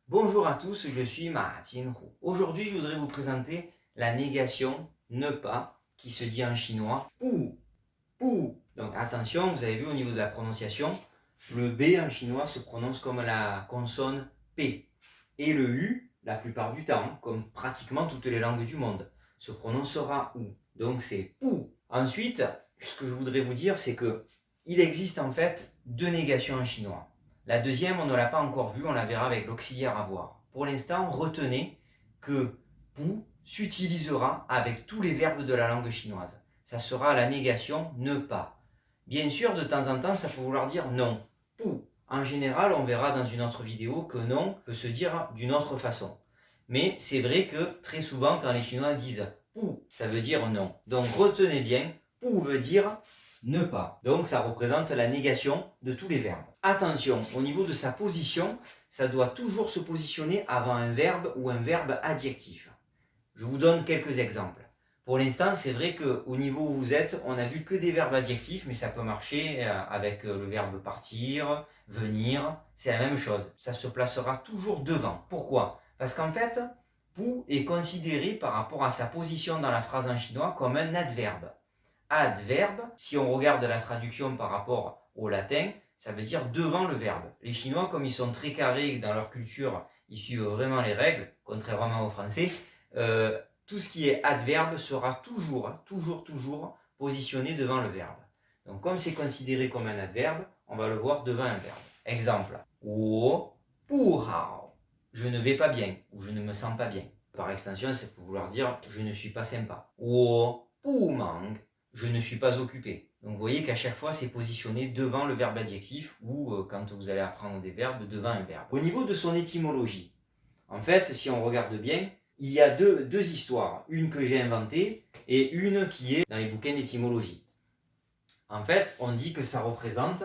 Bonjour à tous, je suis Ma Jinhu. Aujourd'hui, je voudrais vous présenter la négation ne pas qui se dit en chinois pu, pu. Donc attention, vous avez vu au niveau de la prononciation, le B en chinois se prononce comme la consonne P. Et le U, la plupart du temps, comme pratiquement toutes les langues du monde, se prononcera OU. Donc c'est pu. Ensuite, ce que je voudrais vous dire, c'est que il existe en fait deux négations en chinois. La deuxième, on ne l'a pas encore vue, on la verra avec l'auxiliaire avoir. Pour l'instant, retenez que pu s'utilisera avec tous les verbes de la langue chinoise. Ça sera la négation ne pas. Bien sûr, de temps en temps, ça peut vouloir dire non. Pu. En général, on verra dans une autre vidéo que non peut se dire d'une autre façon. Mais c'est vrai que très souvent, quand les Chinois disent pu, ça veut dire non. Donc retenez bien, pu veut dire ne pas. Donc ça représente la négation de tous les verbes. Attention, au niveau de sa position, ça doit toujours se positionner avant un verbe ou un verbe adjectif. Je vous donne quelques exemples. Pour l'instant, c'est vrai qu'au niveau où vous êtes, on n'a vu que des verbes adjectifs, mais ça peut marcher avec le verbe partir, venir, c'est la même chose. Ça se placera toujours devant. Pourquoi ? Parce qu'en fait, pu est considéré par rapport à sa position dans la phrase en chinois comme un adverbe. Adverbe, si on regarde la traduction par rapport au latin, ça veut dire devant le verbe. Les Chinois, comme ils sont très carrés dans leur culture, ils suivent vraiment les règles, contrairement aux Français, tout ce qui est adverbe sera toujours positionné devant le verbe. Donc comme c'est considéré comme un adverbe, on va le voir devant un verbe. Exemple, 我不好, je ne vais pas bien ou je ne me sens pas bien. Par extension, ça peut vouloir dire je ne suis pas sympa. 我不忙, je ne suis pas occupé. Donc vous voyez qu'à chaque fois c'est positionné devant le verbe adjectif ou quand vous allez apprendre des verbes, devant un verbe. Au niveau de son étymologie, en fait, si on regarde bien, il y a deux histoires. Une que j'ai inventée et une qui est dans les bouquins d'étymologie. En fait, on dit que ça représente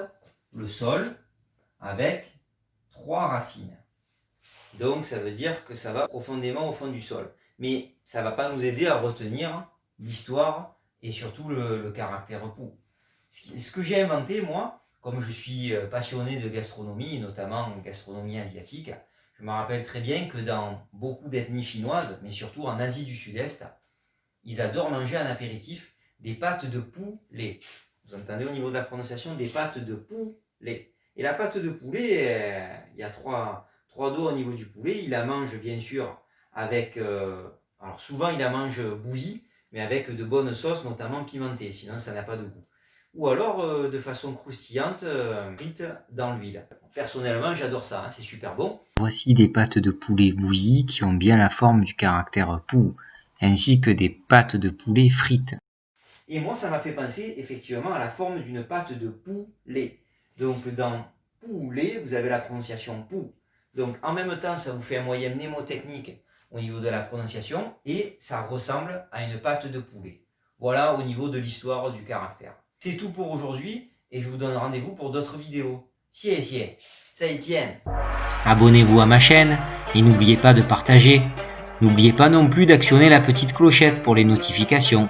le sol avec 3 racines. Donc ça veut dire que ça va profondément au fond du sol. Mais ça ne va pas nous aider à retenir l'histoire et surtout le caractère pu. Ce que j'ai inventé, moi, comme je suis passionné de gastronomie, notamment gastronomie asiatique, je me rappelle très bien que dans beaucoup d'ethnies chinoises, mais surtout en Asie du Sud-Est, ils adorent manger en apéritif des pâtes de poulet. Vous entendez au niveau de la prononciation, des pâtes de poulet. Et la pâte de poulet, il y a trois dos au niveau du poulet. Ils la mangent bien sûr avec... alors souvent, ils la mangent bouillie, mais avec de bonnes sauces, notamment pimentées, sinon ça n'a pas de goût. Ou alors de façon croustillante, frite dans l'huile. Personnellement, j'adore ça, c'est super bon. Voici des pâtes de poulet bouillies qui ont bien la forme du caractère pu, ainsi que des pâtes de poulet frites. Et moi, ça m'a fait penser effectivement à la forme d'une pâte de poulet. Donc dans poulet, vous avez la prononciation pou. Donc en même temps, ça vous fait un moyen mnémotechnique au niveau de la prononciation et ça ressemble à une pâte de poulet. Voilà au niveau de l'histoire du caractère. C'est tout pour aujourd'hui et je vous donne rendez-vous pour d'autres vidéos. 谢谢，再见. Abonnez-vous à ma chaîne et n'oubliez pas de partager. N'oubliez pas non plus d'actionner la petite clochette pour les notifications.